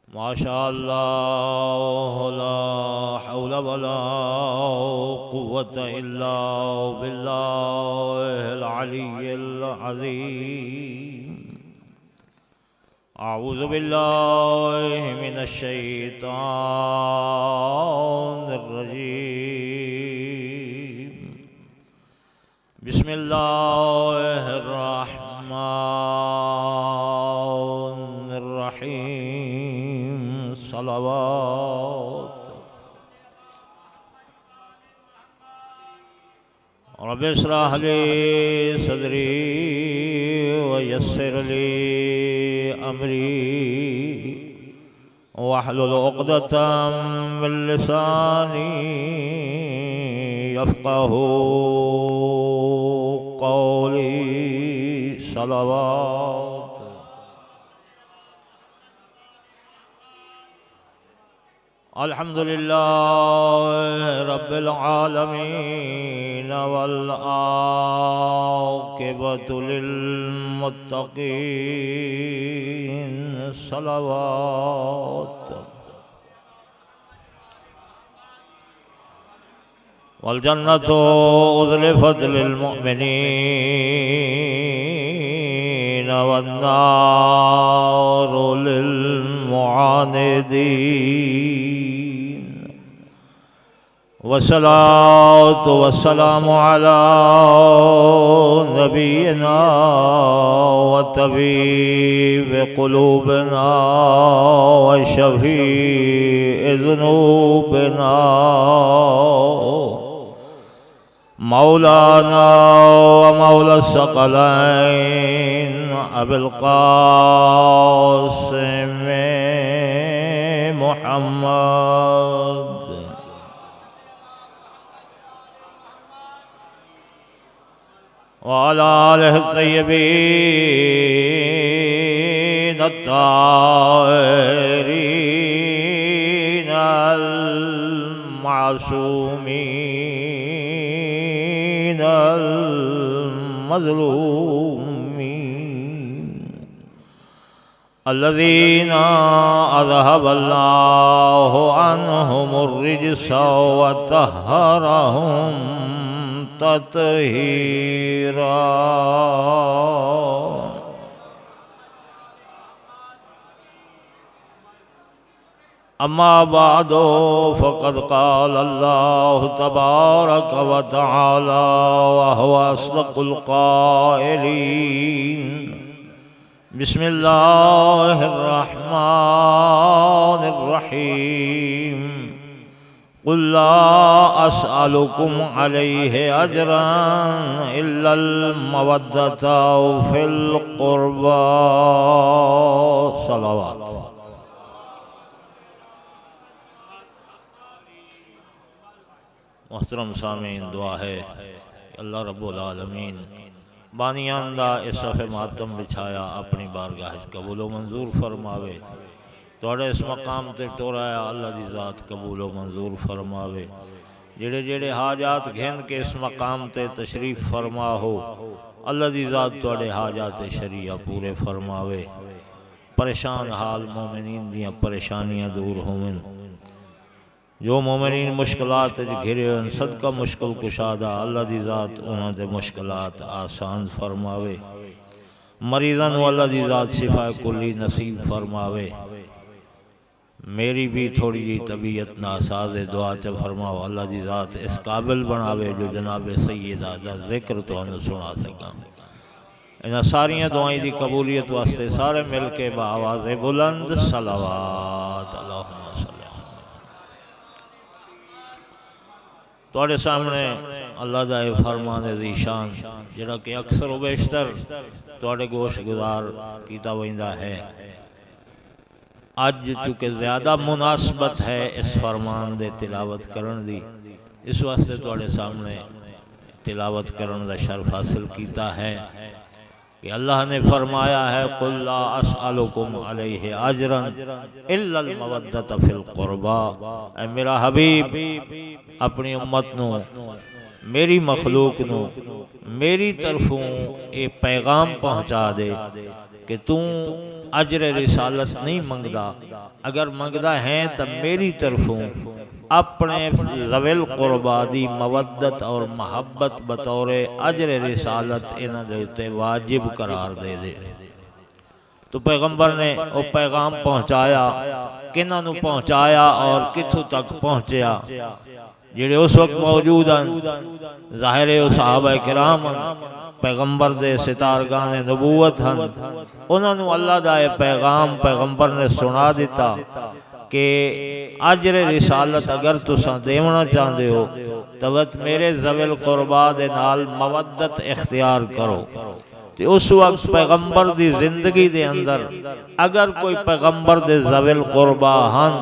माशाअल्लाह ला हौला वला कुव्वता इल्ला बिल्लाहिल अलिय्यिल अज़ीम। अऊज़ु बिल्लाहि मिनश शैतानिर रजीम। बिस्मिल्लाहिर रहमानिर रहीम। सलावत रब्बि इश्रह ली सदरी व यस्सिर ली अमरी वहलुल उक़दतम मिन लिसानी यफ़क़हू क़ौली। सलावत अल्हम्दुलिल्लाह रब्बिल आलमीन वल आक़िबतु लिल मुत्तक़ीन। सलावत वल जन्नतु उज़लिफ़त लिल मुअमिनीन वन नारु लिल मुआनिदीन। वस्सलातु वस्सलामु अला नबिय्यिना व तबीब क़ुलूबिना व शफ़ीइ ज़ुनूबिना मौलाना व मौला सकलैन अबिल क़ासिम मुहम्मद व अला आलिहि तय्यबीन अत्ताहिरीन अल मासूमीन अल मज़लूमीन अल्लज़ीना अज़हबल्लाहु अन्हुमुर रिज्सा व तह्हरहुम तत्हीरा। अम्मा बादो फ़क़द क़ाल अल्लाहु तबारक व तआला व हुवा अस्दक़ुल क़ाइलीन। बिस्मिल्लाहिर रहमानिर रहीम। क़ुल ला अस्अलुकुम अलैहि अजरन इल्लल मवद्दता फ़िल क़ुर्बा। सलावत मोहतरम सामीन, दुआ है अल्लाह रब्बुल आलमीन बानियान दा इस सफ़े मातम बिछाया अपनी बारगाह कबूल मंजूर फरमावे। तोड़े इस मकाम ते टोराया अल्लाह दी ज़ात कबूल मंजूर फरमावे। जेड़े जेड़े हाजात घेन के इस मकाम ते तशरीफ़ फरमा हो अल्लाह दी ज़ात तोड़े हाजात शरिया पूरे फरमावे। परेशान हाल मोमिनीन दियाँ परेशानियाँ दूर होवन। जो मोमिनीन मुश्किलात घिरे सदका मुश्किल कुशादा अल्लाह दी ज़ात उन्हां दे मुश्किलात आसान फरमावे। मरीज़ां नूं अल्लाह दी ज़ात शिफा कुल्ली नसीब फरमावे। मेरी भी थोड़ी जी तबीयत नासाज दुआ च फरमाओ अल्लाह दी ज़ात इस काबिल बनावे जो जनाब सैयदा दा ज़िक्र तुहानूं सुना सकां। इन्हां सारियां दुआएं दी कबूलियत वास्ते सारे मिल के बाआवाज़ बुलंद सलावत अल्लाहुम्मा सल्लि। तुहाडे सामने अल्लाह दा फरमान ज़ीशान जिहड़ा कि अक्सर व बेशतर तुहाडे गोश गुजार कीता वहिंदा है। अज चूँकि ज़्यादा मुनासबत है इस फरमान दे तिलावत करन दी, इस वास्ते तुहाडे सामने तिलावत करन दा शर्फ हासिल कीता है कि अल्लाह ने फरमाया है कुल ला अस्अलुकुम अलैहि अजरन इल्लल मवद्दत फिल क़ुरबा। ऐ मेरा हबीब अपनी उम्मत नू मेरी मखलूक नू मेरी तरफों ये पैगाम पहुँचा दे कि तू अजर रिसालत नहीं मंगदा, अगर मंगदा है तो मेरी तरफों अपने ज़विल कुरबा दी मवद्दत और महब्बत बतौर अजर रिसालत इन्हां दे उत्ते वाजिब करार दे दे। तो पैगंबर ने वो पैगाम पहुँचाया, किन्हां नूं पहुँचाया और कित्थों तक पहुँचया। जिहड़े उस वक्त मौजूद हैं ज़ाहिर है सहाबा किराम पैगंबर दे सितारगाने नबूवत हैं, उन्होंने अल्लाह दा पैगाम पैगंबर ने सुना दिता कि अजर रिसालत अगर तुसां देवना चाहते हो तो मेरे ज़विल कुरबा दे नाल मवद्दत इख्तियार करो। तो उस वक्त पैगंबर दी जिंदगी दे अंदर अगर कोई पैगंबर दे ज़विल कुरबा हन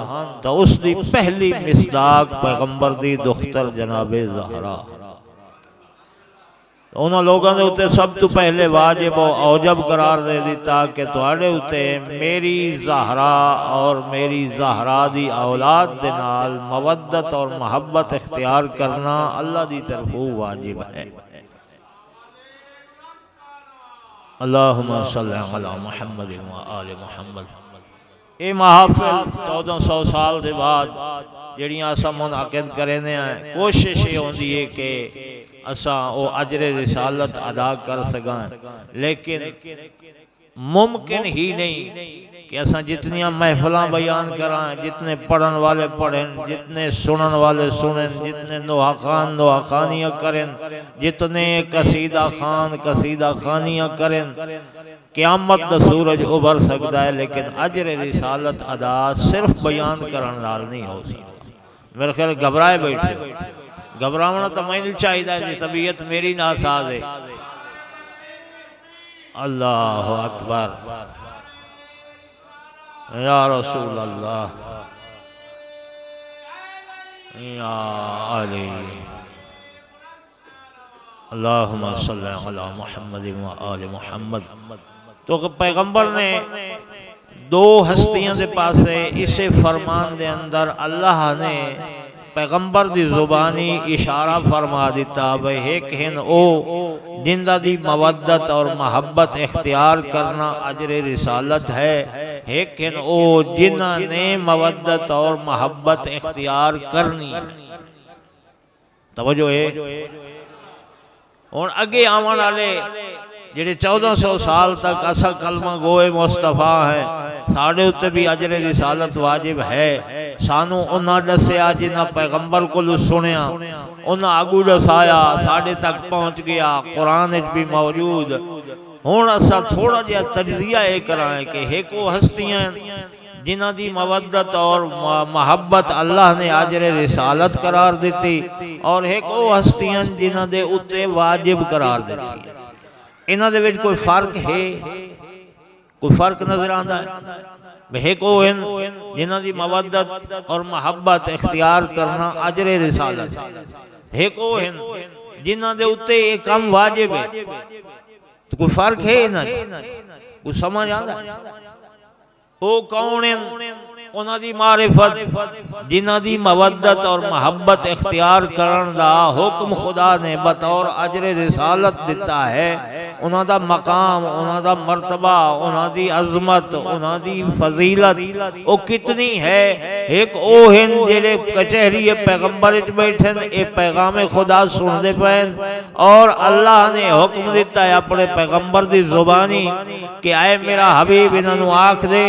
तो उसकी पहली मिसदाक पैगंबर दी दुख्तर जनाबे ज़हरा। उन्होंने लोगों के उत्ते सब तो पहले वाजिब औजब करार दे दिता कि तुहाडे उत्ते मेरी ज़हरा और मेरी ज़हरा दी औलाद दे नाल मवद्दत और महब्बत इख्तियार करना अल्लाह दी तरफों वाजिब है। अल्लाहुम्मा सल्ली अला मुहम्मद व आले मुहम्मद। ये महफिल 1400 साल के बाद जड़ियाँ असां मुनाकिद करने हैं, कोशिश ये होती है कि असां वो अजर रिसालत अदा कर सकां, लेकिन मुमकिन ही नहीं कि असां जितनियां महफिलां बयान करां, जितने पढ़न वाले पढ़ें, जितने सुनन वाले सुनें, जितने नोहा खान नोहा खानियाँ करें, जितने कसीदा खान कसीदा खानियाँ करें, क़यामत दा सूरज उभर सकता है, लेकिन अजर रिसालत अदा सिर्फ बयान करने नाल नहीं हो सकता। मेरे ख्याल घबराए बैठे, घबरावना तो मैं नहीं चाहिए, तबीयत मेरी नासाज है। अल्लाह अकबर या रसूल अल्लाह या अली अल्लाहुम्मा सल्ली अला मुहम्मद व आले मुहम्मद। तो पैगंबर ने दो हस्तियों के पास इसे फरमान दे अंदर अल्लाह ने पैगंबर दी जुबानी इशारा फरमा दिता भाई एक हिन ओ जिंदा दी मवद्दत और महब्बत इख्तियार करना अजर रिसालत है, एक हिन ओ जिन्ना ने मवद्दत और महब्बत इख्तियार करनी। तवज्जो है। और अगे आवन वाले जिहड़े 1400 साल तक असा कलमा गोए मुस्तफा है, साढ़े उत्ते भी अजर रिसालत वाजिब है। सानू उन्हां दसिया जिन्हां पैगंबर को सुनिया, उन्हां आगू दसाया, साढ़े तक पहुँच गया, कुरान भी मौजूद। हुण असा थोड़ा जिहा तजजिया ये कराएं कि एक वो हस्तियां जिन्हां दी मवद्दत और महब्बत अल्लाह ने अजर रिसालत करार दी, और एक वो हस्तियां जिन्हां दे उत्ते वाजिब करार दी। इन्हां दे विच कोई फर्क है? कोई फर्क नजर आता है? एक वो जिन्हां दी मवद्दत और महब्बत इख्तियार करना अजर रिसालत, एक वो जिन्हां दे उत्ते ये काम वाजिब है। तो कोई फर्क है इन्हां? कोई समझ आता? वो कौन है? उन्हां दी मारिफत जिन्हां दी मवद्दत और महब्बत इख्तियार करन दा हुक्म खुदा ने बतौर अजर रिसालत दिता है। उन्हां दा मकाम, उन्हां दा मर्तबा, उन्हां दी अजमत, उन्हां दी फजीलत वो कितनी है। एक ओ हैं जेड़े कचहरी पैगंबर विच बैठे ये पैगाम खुदा सुनते पे, और अल्लाह ने हुक्म दिता है अपने पैगंबर दी जुबानी कि आए मेरा हबीब इन्हों आख दे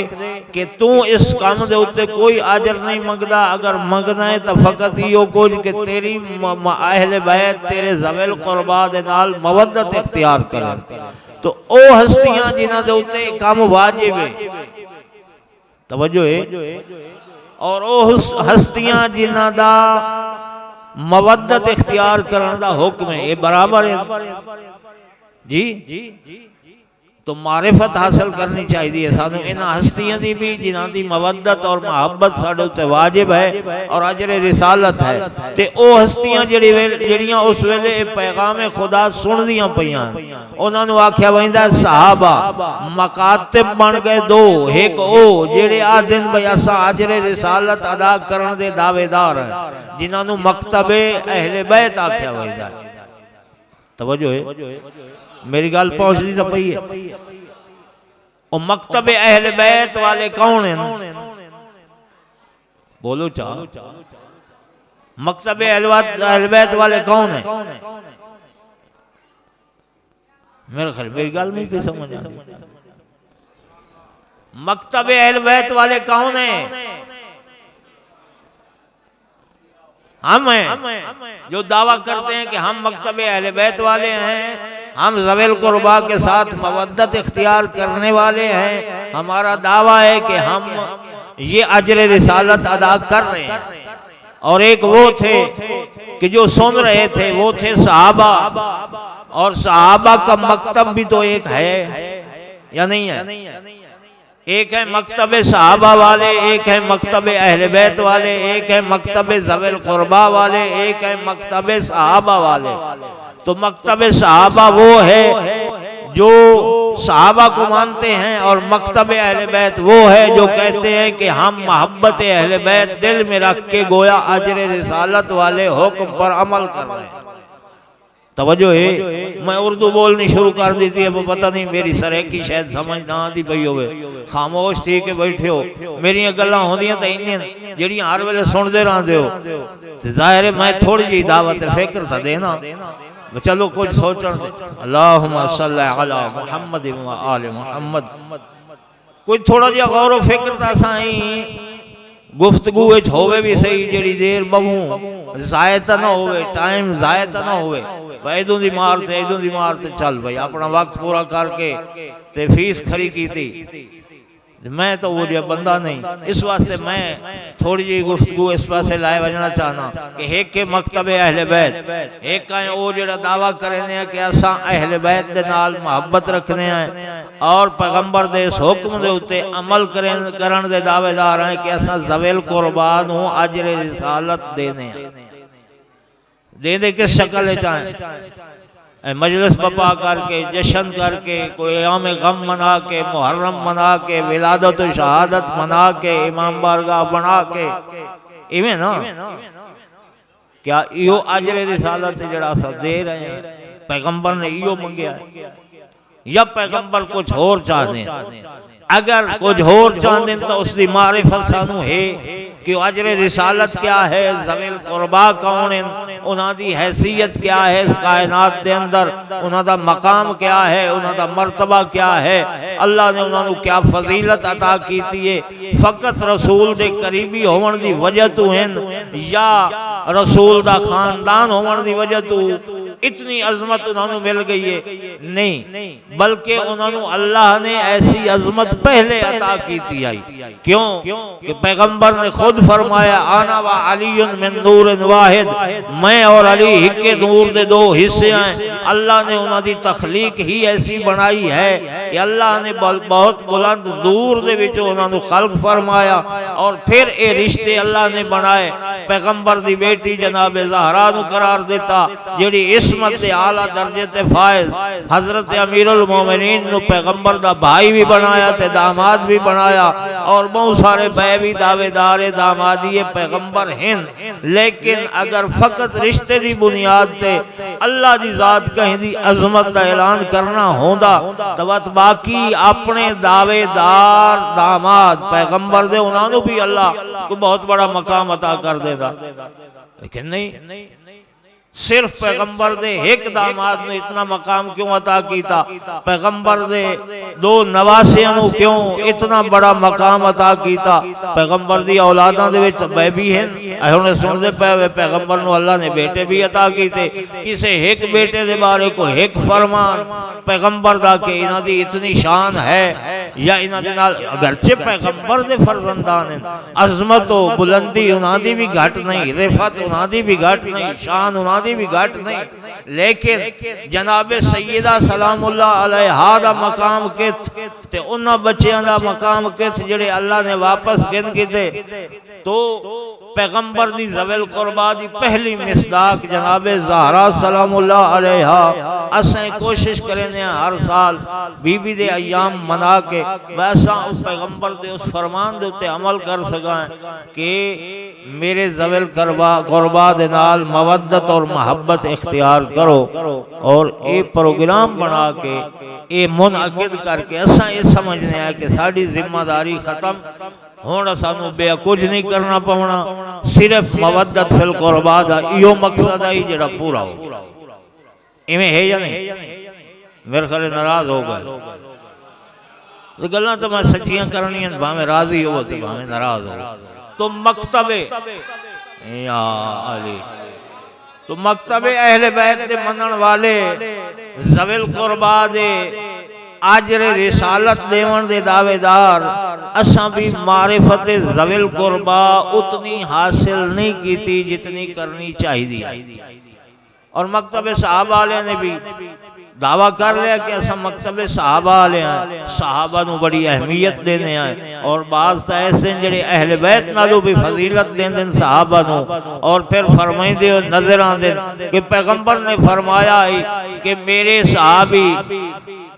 कि तू इस काम दे उत्ते कोई अजर नहीं मंगदा, अगर मंगना है तो फकत यो कुछ कि तेरी अहले बैत तेरे ज़विल कुरबा दे नाल मवद्दत इख्तियार करें। तो ओ हस्तियां जिन्हां दे उत्ते काम वाजिब है, तवज्जो है। और ओ हस्तियां जिन्हां दा मवद्दत इख्तियार करने दा हुक्म है, ये बराबर है जी। तो मारिफत हासिल करनी चाहिए सानू इन्हां हस्तियां दी भी जिन्हां दी मवद्दत और महब्बत साडे उत्ते वाजिब है और अजर रिसालत है। ते ओ हस्तियां जड़ियां उस वेले पैगाम खुदा सुनदियां पईयां, उन्हां नू आख्या वैंदा सहाबा मकातिब बन गए दो। एक ओ जेड़े आ दिन भाई असा अजर रिसालत अदा करन दे दावेदार हैं, जिन्हां नू मकतबे अहले बैत आख्या वैंदा। तवज्जो है, मेरी गल पहुंचती तो पई है। और मकतब अहले बैत वाले कौन हैं? बोलो चा, मकतब अहले बैत वाले कौन हैं? मेरे ख्याल मेरी गल नहीं पे समझ आ रही। मकतब अहले बैत वाले कौन हैं? हम हैं जो दावा करते हैं कि हम मकतब अहले बैत वाले हैं, हम ज़वेल कुर्बा के साथ मवद्दत इख्तियार करने वाले हैं। हमारा दावा है कि हम ये अजर रिसालत अदा कर रहे हैं। और एक वो थे कि जो सुन रहे थे, वो थे सहाबा, और सहाबा का मकतब भी तो एक है या नहीं है? एक है मकतब सहाबा वाले, एक है मकतब अहले बैत वाले, एक है मकतब ज़वेल कुर्बा वाले, एक है मकतब सहाबा वाले। तो मकतब सहाबा वो है जो सहाबा को मानते हैं, और मकतब अहले बैत वो है जो कहते हैं कि हम मोहब्बत अहले बैत दिल में रख के गोया अजर रिसालत वाले हुक्म पर अमल कर रहे हैं। तवज्जो है, मैं उर्दू बोलनी शुरू कर दी थी, अब पता नहीं मेरी सरे की शायद समझ ना आती पई होवे, खामोश थी के बैठे हो। मेरी गल्लां होंदियां तां इन्ने जेड़ियां हर वेले सुनदे रहंदे हो, ते जाहिर है मैं थोड़ी जी दावत फिक्र ता देना। चलो कुछ सोचण दे। अल्लाहुम्मा सल्ली अला मुहम्मद व आले मुहम्मद। कोई थोड़ा जिहा गौर व फिक्र ता साईं गुफ्तगू होवे भी सही, जेड़ी देर बहू जाया तो ना होवे, टाइम जाया तो ना होवे। इदों दी मार ते इदों दी मार ते चल भाई अपना वक्त पूरा करके ते फीस खरी की थी। मैं तो वो जो बंदा नहीं, इस वास्ते मैं थोड़ी जी गुफ्तगू इस पासे लाए वजना चाहना कि एक के मकतब अहले बैत, एक का वो जो दावा करने कि असा अहले बैत दे नाल मोहब्बत रखने हैं और पैगंबर दे इस हुक्म दे उत्ते अमल करन दे दावेदार हैं कि असा ज़वेल कुर्बा नूं अजर रिसालत देने दे किस शक्ल चाहे मजलिस बपा करके, जश्न करके, कोई याम गम मना के, मुहर्रम मना के, विलादत शहादत मना के, इमाम बारगाह बना के, इवें ना क्या इहो अजर रिसालत जड़ा सा दे रहे हैं? पैगंबर ने इहो मंगया या पैगंबर कुछ होर चाहते? अगर कुछ होर चाहते तो उसकी मारिफत सानू है कि अजर रिसालत क्या है, ज़वेल कुर्बा कौन है, उन्हां दी हैसियत क्या है इस कायनात दे अंदर, उन्हां दा मकाम क्या है, उन्हां दा मर्तबा क्या है, अल्लाह ने उन्हां नू क्या फजीलत अता कीती है। फकत रसूल दे करीबी होवन दी वजह तो हैं या रसूल दा खानदान होवन दी वजह तो इतनी अजमत उन्होंने मिल गई है? नहीं, बल्कि उन्होंने अल्लाह ने ऐसी अजमत पहले अता की थी। आई क्यों कि पैगंबर ने खुद फरमाया आना व अलीयुन मिन नूरिन वाहिद, मैं और अली एक के नूर दे दो हिस्से हैं। अल्लाह ने उन्होंने तखलीक ही ऐसी बनाई है कि अल्लाह ने बहुत बुलंद नूर दे विच उन्होंने खल्क फरमाया, और फिर ये रिश्ते अल्लाह ने बनाए। पैगंबर दी बेटी जनाब ज़हरा नू करार देता, जेड़ी इस्मत दे आला दर्जे ते फायज हजरत अमीरुल मोमिनीन नु पैगंबर दा भाई भी बनाया ते दामाद भी बनाया, और बहुत सारे बैवी दावेदार दामादी पैगंबर हैं। लेकिन अगर फकत रिश्ते दी बुनियाद ते अल्लाह दी जात कहीं दी अजमत दा ऐलान करना होंदा तो बाकी अपने दावेदार दामाद पैगंबर दे उन्होंने भी अल्लाह को बहुत बड़ा मकाम अता कर देगा। लेकिन नहीं, सिर्फ पैगंबर दे एक दामाद ने इतना मकाम क्यों अता कीता? पैगंबर दे दो नवासियां नू क्यों इतना बड़ा मकाम अता कीता? पैगंबर दी औलादां दे विच बेबी हैं, हुणे सुनदे पे पैगंबर नू अल्लाह ने बेटे भी अता कीते। किसे एक बेटे दे बारे को एक फरमान पैगंबर दा कि इन्हां दी इतनी शान है या इन्हां दे नाल अगरचे पैगंबर दे फरजंदान हैं, अजमत ओ बुलंदी उन्हां दी भी घट नहीं, रिफत उन्हां दी भी घट नहीं, शान उन्हां भी घट नहीं, लेकिन जनाबे सैयदा सलामुल्लाह अलैहा दा मकाम कित ते उन्हां बच्चियां दा मकाम कित जेड़े अल्लाह ने वापस गिन कीते। तो पैगंबर दी ज़वेल कुर्बा दी पहली मिसदाक जनाबे ज़हरा सलामुल्लाह अलैहा। असें कोशिश करें हर साल बीबी दे अयाम मना के कि वैसा उस पैगंबर दे उस फरमान दे उत्ते अमल कर सकां कि मेरे ज़वेल कुर्बा दे नाल मवद्दत और मोहब्बत इख्तियार करो और ये प्रोग्राम बना के ये मुनअकिद करके असा ये समझने आ कि साड़ी जिम्मेदारी खत्म हुण सानू बे कुछ नहीं करना पवना, सिर्फ मवद्दत फिल कुर्बा दा इहो मकसद है जिहड़ा पूरा हो। इवें है या नहीं? मेरे ख्याल नाराज हो गए तो गल्लां तो मैं सच्चियां करनियां, भावें राजी हो तो भावें नाराज हो। तो मकतबे या अली तो मकतबे अहले बैत दे मनण वाले ज़वेल कुर्बा दे आजरे रिसालत देवन दे दावेदार असां भी मारिफत ज़वेल कुर्बा उतनी हासिल नहीं की जितनी करनी चाहिए। और मकतबे सहाबा वाले ने भी दावा कर लिया कि असा मकतबे सहाबा वाले हैं, सहाबा नू बड़ी अहमियत देने हैं और बाज़ तो ऐसे जड़े अहले बैत नालों भी फजीलत देंदे सहाबा नू। और फिर फरमाइंदे नजर आंदे कि पैगंबर ने फरमाया कि मेरे सहाबी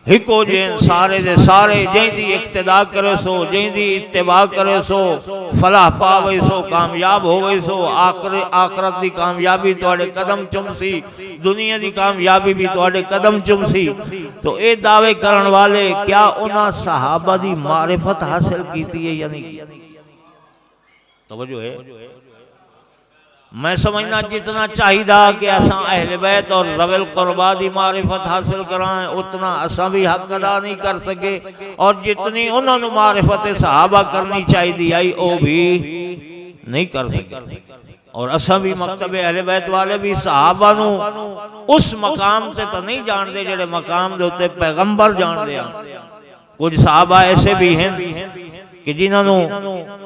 हिको जैन सारे दे सारे जैंदी इक्तदा करे सो, जैंदी इत्तिबा करे सो फलाह पावे सो, कामयाब होवे सो, आखरत दी कामयाबी तुहाडे कदम चुमसी, दुनिया दी कामयाबी भी तुहाडे कदम चुमसी। तो ये दावे करन वाले क्या उन्हां सहाबा दी मारिफत हासिल कीती है या नहीं? तवज्जो है? मैं समझना जितना चाहिदा कि असा अहले बैत और ज़वेल कुर्बा दी मारिफत हासिल कराएं उतना असा भी हक अदा नहीं कर सके, और जितनी उन्होंने मारिफत सहाबा करनी चाहिए आई वो भी नहीं कर सके। और असा भी मकतबे अहले बैत वाले भी सहाबा नू उस मकाम से तो नहीं जानते जेड़े मकाम दे उत्ते पैगंबर जानते हैं। कुछ सहाबा ऐसे भी हैं कि जिन्होंने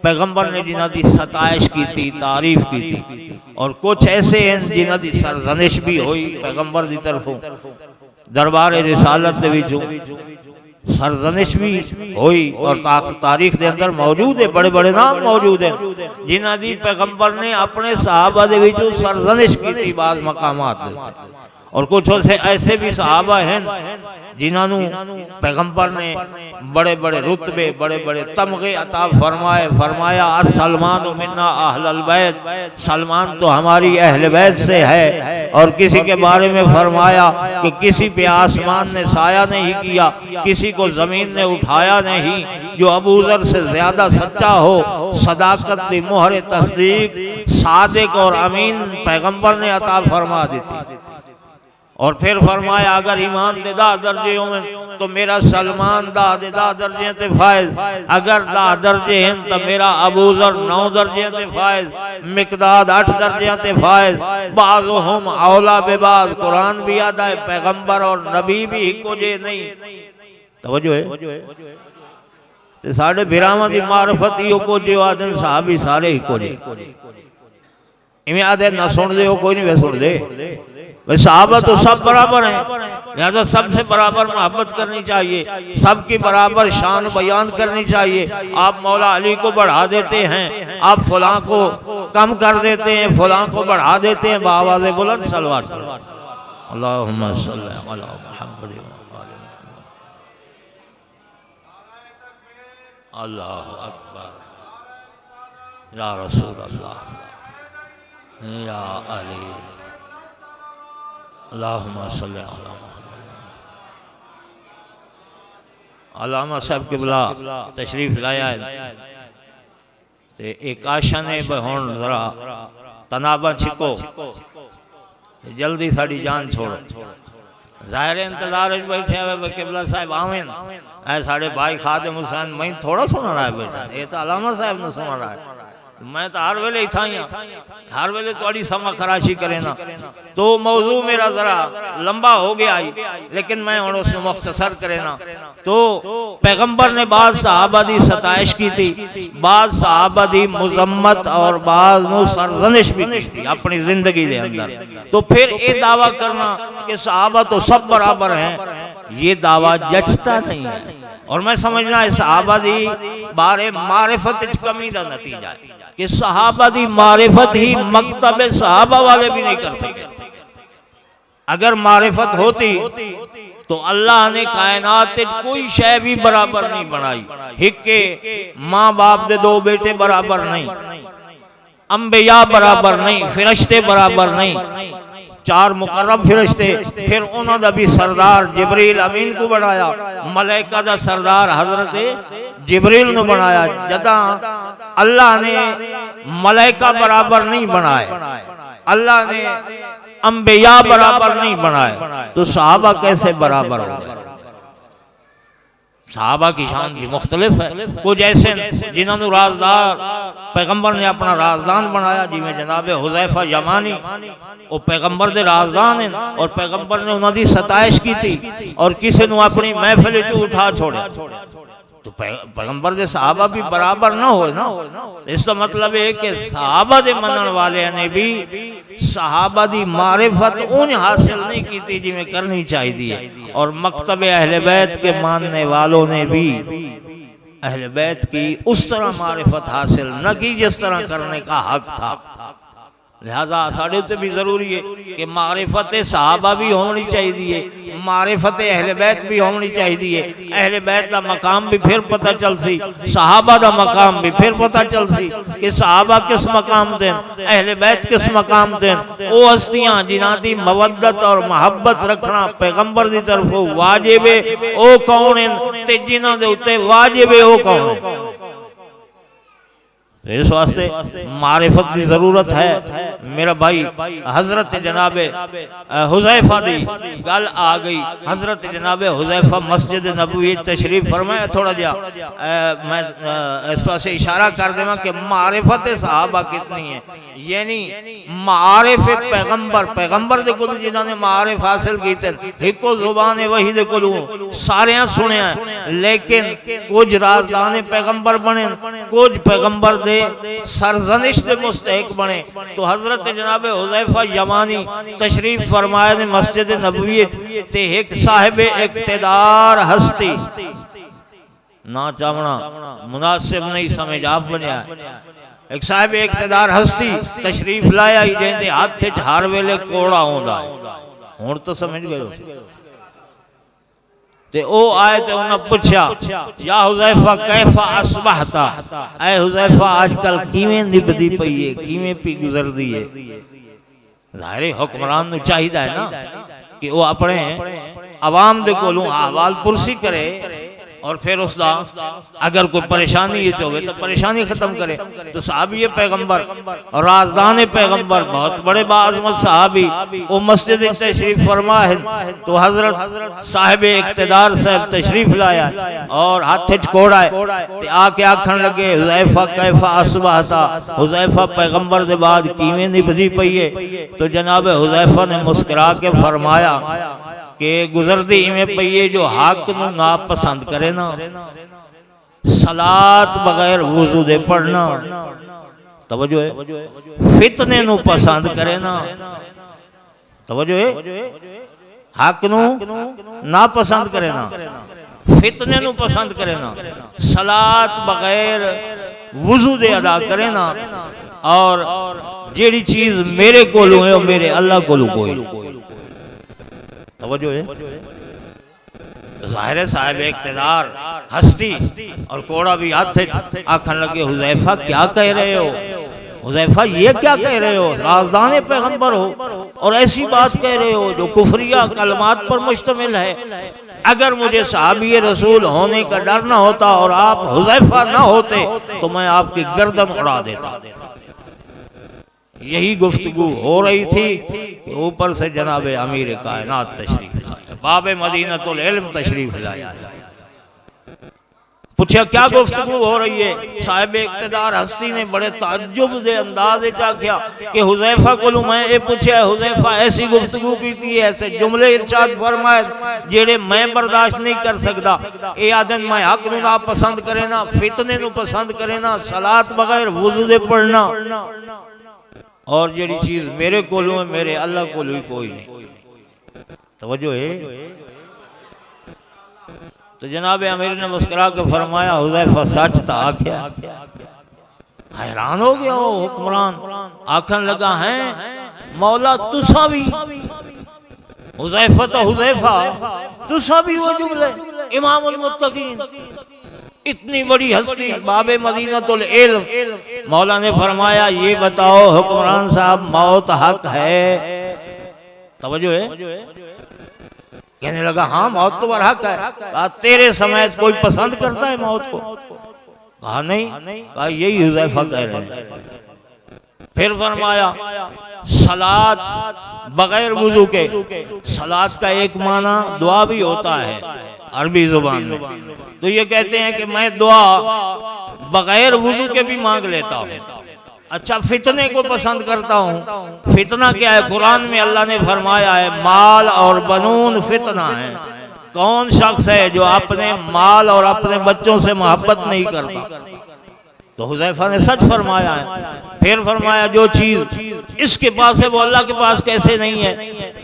पैगंबर ने जिन्हां दी सताइश की थी, तारीफ की थी, और कुछ ऐसे हैं जिन्हां दी सरजनिश भी हुई पैगंबर की तरफों। दरबार रिसालत दे विचों सरजनिश भी हुई और तारीख के अंदर मौजूद है, बड़े बड़े नाम मौजूद हैं जिन्हां दी पैगंबर ने अपने सहाबा दे विचों सरजनिश की थी बाज़ मकामात। और कुछ ऐसे भी सहाबा हैं जिन्होंने पैगंबर ने बड़े बड़े रुतबे बड़े बड़े तमगे अता फरमाए। फरमाया सलमान मिन्ना अहलल बैत, सलमान तो हमारी अहले बैत से है। और किसी के बारे में फरमाया कि किसी पे आसमान ने साया नहीं किया, किसी को जमीन ने उठाया नहीं, जो अबू ज़र से ज्यादा सच्चा हो, सदाकत दी मोहर तस्दीक सादिक और अमीन पैगंबर ने अता फरमा दी थी। और फिर फरमाया अगर ईमान दे 10 दर्जे हों तो मेरा सलमान 10 दर्जे ते फायज, अगर 10 दर्जे हैं तो मेरा अबू ज़र 9 दर्जे ते फायज, मिकदाद 8 दर्जे ते फायज, बाज़ुहुम औला बेबाज़। कुरान भी याद है पैगंबर और नबी भी इको जे नहीं। तवज्जो है? ते साडे बिरावां दी मारिफत ही को जो आदन साहबी सारे इको जे। इवें आदे ना सुन दे कोई नहीं वे सुन दे। सहाबा तो सब बराबर हैं, लिहाजा सबसे बराबर मोहब्बत करनी चाहिए, सबकी बराबर शान बयान करनी चाहिए। आप मौला अली को बढ़ा देते हैं, आप फलां को कम कर देते हैं, फलां को बढ़ा देते हैं, बावाज़े बुलंद सलवात अल्लाहुम्मा सल्ली अला मुहम्मद अल्लाहु अकबर या रसूल अल्लाह या अली अल्लाहुम्मा सल्ली अला मुहम्मद। अल्लामा साहब किबला तशरीफ लाया है ते एक आशा ने हुण जरा तनाबा छिको ते जल्दी साड़ी जान छोड़ो। जाहिर इंतजार बैठे हुए किबला साहब आवें ऐ साढ़े भाई खादिम हुसैन मैं थोड़ा सुना रहा है बेटा, ये तो अल्लामा साहब ने सुना रहा है। मैं तो हर वेले था ही, हर वेले थोड़ी समा खराशी करे ना। तो मौजू मेरा जरा लंबा हो गया ही, लेकिन मैं हुण उसमें मुख्तसर करे ना। तो पैगंबर ने बाज़ सहाबा दी सताइश की थी, बाज़ सहाबा दी मुजम्मत और बाज़ नु सरजनिश भी की थी अपनी जिंदगी के अंदर। तो फिर ये दावा करना कि सहाबा तो सब बराबर हैं, ये दावा जचता नहीं है। और मैं समझना है सहाबा दी बारे मारिफत कमी का नतीजा है कि सहाबा दी मारिफत ही मकतबे सहाबा वाले भी नहीं कर सके। अगर मारिफत होती तो अल्लाह ने कायनात कोई शय भी बराबर नहीं बनाई। हिक्के माँ बाप दे दो बेटे बराबर नहीं, अंबिया बराबर नहीं, फिरिश्ते बराबर नहीं, चार मुकर्रब फिरिश्ते, फिर उन्होंने भी सरदार जिब्रील अमीन को बनाया, मलाइका दा सरदार हजरत जिब्रील ने बनाया। जदा अल्लाह ने मलाइका बराबर नहीं बनाए, अल्लाह ने अंबिया बराबर नहीं बनाए, तो सहाबा कैसे बराबर हो गए? सहाबा की शान भी मुख्तलिफ है। कुछ ऐसे जिन्होंने राजदार पैगंबर ने अपना राजदान बनाया, जिमें जनाब हुज़ैफा यमानी वो पैगंबर दे राजदान है, और पैगंबर ने उन्होंने सताइश की थी और किसी ने अपनी महफिल चो उठा छोड़े, तो पैगंबर दे सहाबा भी बराबर ना हो ना। इसका मतलब है कि सहाबा दे मनन वाले ने भी सहाबा दी मारिफत उन हासिल नहीं की थी जिमें करनी चाहिए, और मकतब अहले बैत के मानने वालों ने भी अहले बैत की उस तरह मारिफत हासिल न की जिस तरह करने का हक था। लिहाजा साढ़े उत्ते भी जरूरी है कि मारिफत सहाबा भी होनी चाहिए, मारिफत अहले बैत भी होनी चाहिए। अहले बैत का मकाम भी फिर पता चल सी, सहाबा का मकाम भी फिर पता चल सी कि सहाबा किस मकाम थे, अहले बैत किस मकाम थे। वो हस्तियां जिन्हां दी मवद्दत और मोहब्बत रखना पैगंबर की तरफ वाजिब है, वो कौन है, ते जिन्हां दे उत्ते वाजिब है वो कौन है। इस वास्ते मारिफत की जरूरत है। मेरा भाई हजरत जनाबे हुज़ैफा दी गल आ गई। हजरत जनाबे हुज़ैफा मस्जिद नबवी तशरीफ फरमाया। थोड़ा जा मैं इस वास्ते इशारा कर देवा कि मारिफत सहाबा कितनी है, यानी मारिफ पैगंबर, पैगंबर दे कोल जिन्होंने मारिफ हासिल कीते, इको जुबान वही दे कोल सारे सुनिया, लेकिन कुछ राजदान पैगंबर बने, कुछ पैगंबर सरजनिश दे मुस्तहिक बने। तो हजरत जनाब हुज़ैफा यमानी तशरीफ फरमाए ने मस्जिद नबवी ते एक साहिब इक्तदार हस्ती, ना चावना मुनासिब नहीं समझ आप बनया, एक साहिब इक्तदार हस्ती तशरीफ लाया जिंदे हाथ च हर वेले कोड़ा आउंदा है। हुण तो समझ गए। ते ओ आए ते उन्हें पूछा, या हुज़ैफा कैफा अस्बहता, ऐ हुज़ैफा आजकल किवें निभदी पई है, किवें पी गुजरदी है। ज़ाहिर हुक्मरान नु चाहिदा है ना कि वो अपने अवाम दे कोलों अहवाल पुरसी करे, और फिर उसका अगर कोई परेशानी है तो परेशानी खत्म करे। तो साहबी पैगंबर और राजदान पैगंबर बहुत बड़े बाज़मत साहबी वो मस्जिद तशरीफ फरमा है। तो हजरत साहिब इक्तदार साहब तशरीफ लाया और हाथ कोड़ा है, आके आखन लगे हुज़ैफा कैफा अस्बहता, हुज़ैफा पैगंबर दे बाद किवें निभदी पई है। तो जनाब हुज़ैफा ने मुस्कुरा के फरमाया कि गुजरती इवें पई है जो हक नू ना पसंद करे ना, सलात बगैर वुजू दे पढ़ना, तवज्जो है, फितने नू पसंद करे ना, तवज्जो है, हक नू ना पसंद करे ना, फितने नू पसंद करे ना, सलात बगैर वुजू दे अदा करे ना, और जेड़ी चीज मेरे कोलों है वो मेरे अल्लाह कोलों कोई। तवज्जो है। ज़ाहिर साहिब इक्तदार हस्ती और कोड़ा भी हाथ आखन लगे हुज़ैफा क्या कह रहे हो, हुज़ैफा ये क्या कह रहे हो, राजदान पैगंबर हो और ऐसी बात कह रहे हो जो कुफरिया कलमात पर मुश्तमिल है। अगर मुझे सहाबी रसूल होने का डर ना होता और आप हुज़ैफा ना होते तो मैं आपकी गर्दन उड़ा देता। यही गुफ्तगू हो रही थी कि ऊपर से जनाब अमीर कायनात तशरीफ लाया, बाबे मदीनतुल इल्म तशरीफ लाया। पूछा क्या गुफ्तगू हो रही है। साहिब इक्तदार हस्ती ने बड़े ताज्जुब दे अंदाज आख्या कि हुज़ैफा को मैं ये पूछा, हुज़ैफा ऐसी गुफ्तगू की थी, ऐसे जुमले इरशाद फरमाए जेड़े मैं बर्दाश्त नहीं कर सकता। ए आदम मैं हक नू ना पसंद करे ना, फितने नू पसंद करे ना, सलात बगैर वुजू दे पढ़ना, और जेड़ी चीज मेरे कोलों है मेरे अल्लाह कोलों ही कोई नहीं। तवज्जो है। तो जनाब अमीर ने मुस्कुरा के फरमाया हुज़ैफा सच था आख्या। हैरान हो गया वो हुक्मरान, आखन लगा है मौला तुसा भी हुज़ैफा तो हुज़ैफा तुसा भी वो जुमले इमामुल मुत्तकीन इतनी बड़ी हस्ती बाबे मदीनतुल इल्म। मौला ने फरमाया ये बताओ हुक्मरान साहब मौत हक है? तवज्जो है? कहने लगा हाँ मौत तो हक है। कहा तेरे समेत कोई पसंद करता है मौत को? कहा नहीं। कहा यही हुज़ैफा कह रहे हैं। फिर फरमाया सलात बगैर वुजू के, सलात का एक माना दुआ भी होता है अरबी जुबान में, तो ये कहते हैं कि मैं दुआ बगैर वुजू के भी मांग लेता हूँ। अच्छा फितने को पसंद करता हूँ। फितना क्या है? कुरान में अल्लाह ने फरमाया है माल और बनून फितना है। कौन शख्स है जो अपने माल और अपने बच्चों से मोहब्बत नहीं करता? तो हुज़ैफा ने सच फरमाया है। फिर फरमाया जो चीज इसके पास है वो अल्लाह के पास कैसे नहीं है?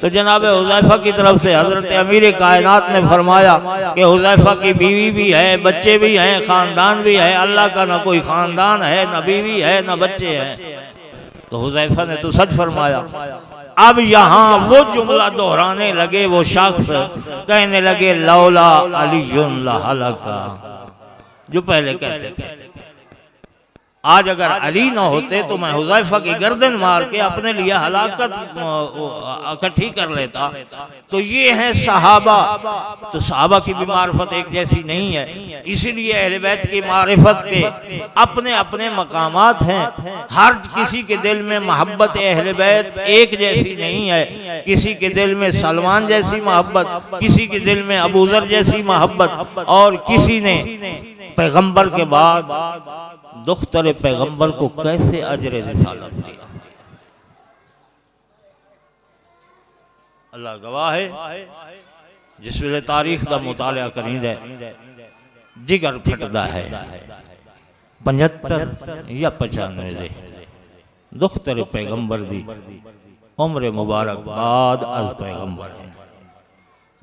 तो जनाब हुज़ैफा की तरफ से हजरत अमीर कायनात ने फरमाया कि हुज़ैफा की बीवी भी है, बच्चे भी हैं, खानदान भी है। अल्लाह का ना कोई खानदान है, ना बीवी है, ना बच्चे हैं। तो हुज़ैफा ने तो सच फरमाया। अब यहाँ वो जुमला दोहराने लगे वो शख्स, कहने लगे लौला अलीयुन लहलका, जो पहले कहते थे आज अगर अली ना होते तो मैं हुज़ैफा की गर्दन मार के अपने लिए हलाकत इकट्ठी कर लेता। तो ये है सहाबा। तो सहाबा की भी मारिफत एक जैसी नहीं है, इसीलिए अहले बैत की मारिफत के अपने अपने मकामात हैं। हर किसी के दिल में मोहब्बत अहले बैत एक जैसी नहीं है। किसी के दिल में सलमान जैसी मोहब्बत, किसी के दिल में अबू ज़र जैसी मोहब्बत, और किसी ने पैगंबर के बाद दुख्तर पैगंबर को कैसे अजर रिसालत दिया। अल्लाह गवाह है जिस वेले तारीख का मुताला करींदा जिगर फटदा है 75 या 95 दे दुख्तर पैगंबर दी उम्र मुबारक बाद अज पैगंबर है।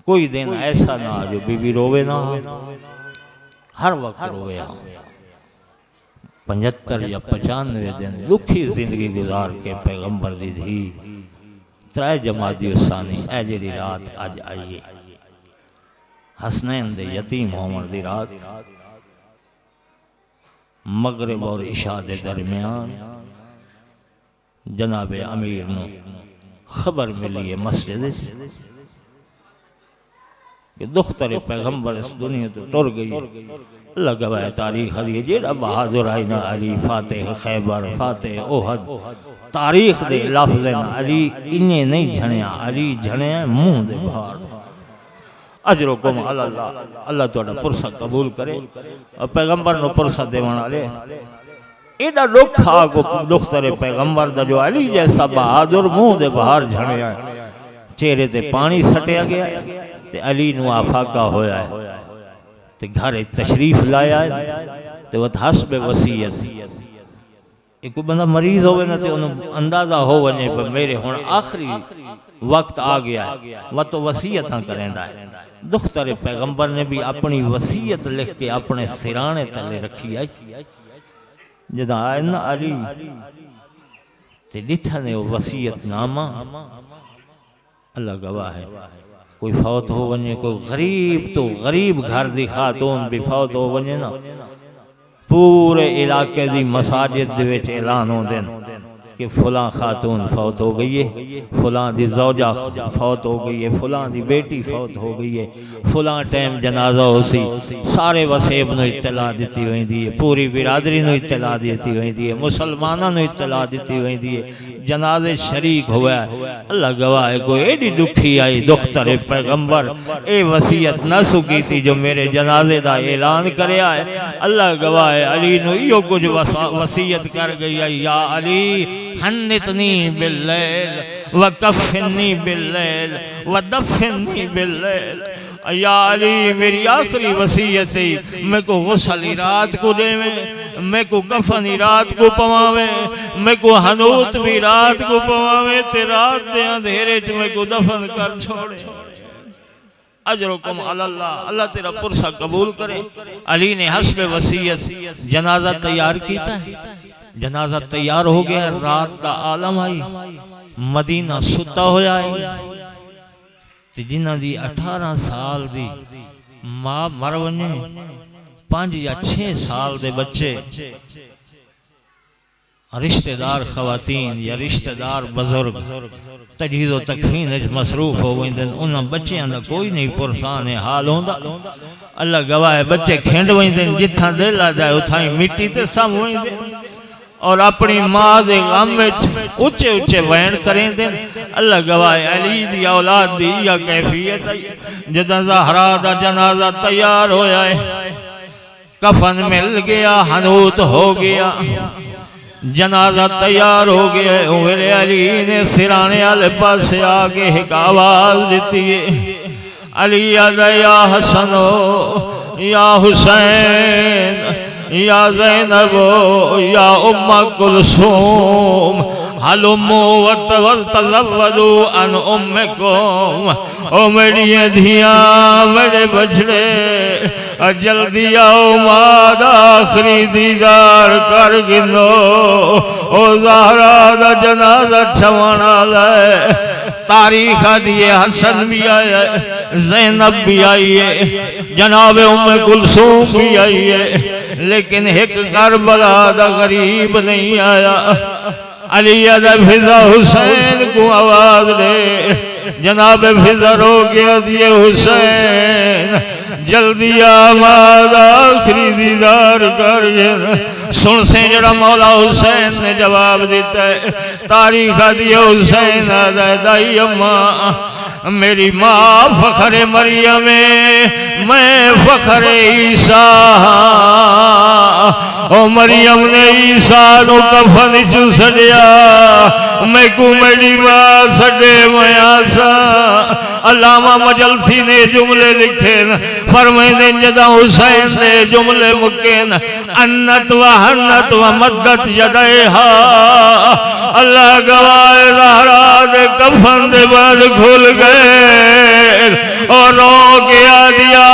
कोई दिन ऐसा ना जो बीबी रोवे ना, हर वक्त रोवे। 75 या 95 दिन दुखी जिंदगी गुजार के पैगंबर दी थी 3 जमादी उसानी ए जी रात अज आईए हसनैन दे यतीम होमर दी रात, मगरिब और इशा दे दरमियान जनाब अमीर नू खबर मिली है मस्जिद कि दुख्तर पैगंबर इस दुनिया तो टुर गई। लगा है तारीख हदी जेड़ा बहादुर आई ना अली फातेह खैबर फातेह ओहद तारीख दे लफ्ज़ ना अली इन्ने नहीं झणिया, अली झणिया मुंह दे बाहर। अजरुकुम अल्लाह अल्लाह तोड़ा पुरसा कबूल करे और पैगंबर नो पुरसा देवण वाले एडा दुखा को दुख्तर पैगंबर दा जो अली जैसा बहादुर मुंह दे बाहर झणिया, चेहरे ते पानी सटिया गया ते अली नु आफाका होया है ते घर तशरीफ लाया है ते वत हस्ब वसीयत एक बंदा मरीज होवे ना ते ओनु अंदाजा हो वने पर मेरे हुन आखिरी वक्त आ गया व तो वसीयतां करेंदा है। दुख्तर पैगंबर ने भी अपनी वसीयत लिख के अपने सिराने तले रखी है। जदा आए ना अली ते दिठा ने वो वसीयत नामा, अल्लाह गवाह है कोई फौत हो वने कोई गरीब तो गरीब घर दी खातून भी फौत हो वने ना पूरे इलाके दी मसाजिद दे विच ऐलान होंदे कि फलां खातून फौत हो गई है, फलां दी ज़ौजा फौत हो गई है, फलां दी बेटी फौत हो गई है, फलां टाइम जनाजा हो सी। सारे वसेब नूं इत्तला दिती वेंदी है, पूरी बिरादरी नूं इत्तला दिती वेंदी है, मुसलमानां नूं इत्तला दिती वेंदी है, जनाजे शरीक हुआ। अल्लाह गवाह है कोई एडी दुखी आई दुख्तर पैगंबर ए वसीयत न सुकी थी जो मेरे जनाजे दा ऐलान करया है। अल्लाह गवाह है अली नूं इहो कुछ वसीयत कर गई है, या अली हन्नितनी बिल्लैल व कफ़िनी बिल्लैल व दफ़िनी बिल्लैल। या अली मेरी आखिरी वसीयत है मैं को गुस्ल रात को देवे, मैं को कफन रात को पवावे, मैं को हनूत भी रात को पवावे ते रात दे अंधेरे च मैं को दफन कर छोड़े। अजरुकुम अल्लाह अल्लाह तेरा पुरसा कबूल करे। अली ने हस्ब वसीयत जनाजा तैयार कीता है, जनाजा तैयार हो गया, रात का आलम आई, मदीना सुता होया है। ते जिन्हां दी 18 साल दी मां मर वने 5 या 6 साल दे बच्चे रिश्तेदार खवातीन या रिश्तेदार बुजुर्ग तजहीज़ो तकफीन मसरूफ हो वेंदन उन्हां बच्चियां दा कोई नहीं पुरसान हाल होंदा। अल्लाह गवाह है बच्चे खेंड वेंदन जिथां दिल आ जाए उथां ही मिट्टी ते सम वेंदे और अपनी मां दे गम विच ऊंचे ऊंचे बयान करेंदे। अल्लाह गवाह है अली दी औलाद दी या कैफियत जदा ज़हरा दा जनाजा तैयार होया है कफन मिल गया हनूत हो गया जनाजा तैयार हो गया। मेरे अली ने सिराने वाले पास आके एक आवाज दी है अली या हसनो या हुसैन या ज़ैनबो या उम्मा कुलसूम हलुमो वतवल्तलवदु अन उम्मकुम। ओ मेरी धिया मेरे बछड़े जल्दी आओ मादा आखिरी दीदार कर गिनो। ओ ज़हरा दा जनाजा छवाना ले तारीख दिए हसन भी आया ज़ैनब भी आई है जनाब उम्मे कुलसूम भी आई है लेकिन एक करबला दा गरीब नहीं आया। अली दा फिजा हुसैन को आवाज दे जनाब फिजा रो गया दिए हुसैन जल्दी आमाद आखिरी दीदार कर। सुन से जरा मौला हुसैन ने जवाब दिता है तारीख दिए हुसैन दाई अम्मा मेरी माँ फखरे मरियम मैं फखरे ईसा। ओ मरियम ने ईसा नो कफन चू सड़िया मैं को मेरी मां सड़े मयासा। अल्लामा मजलसी ने जुमले लिखे फरमाइंदे जदा हुसैन ने जुमले मुके अन्नत व हन्नत व मद्दत यदैहा। अल्लाह गवाह ज़हरा दे कफन दे बाद खुल गए और रो गया दिया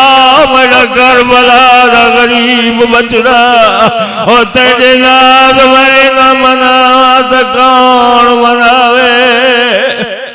मेरा करबला दा गरीब बचड़ा और तेरे नाल मैं न मना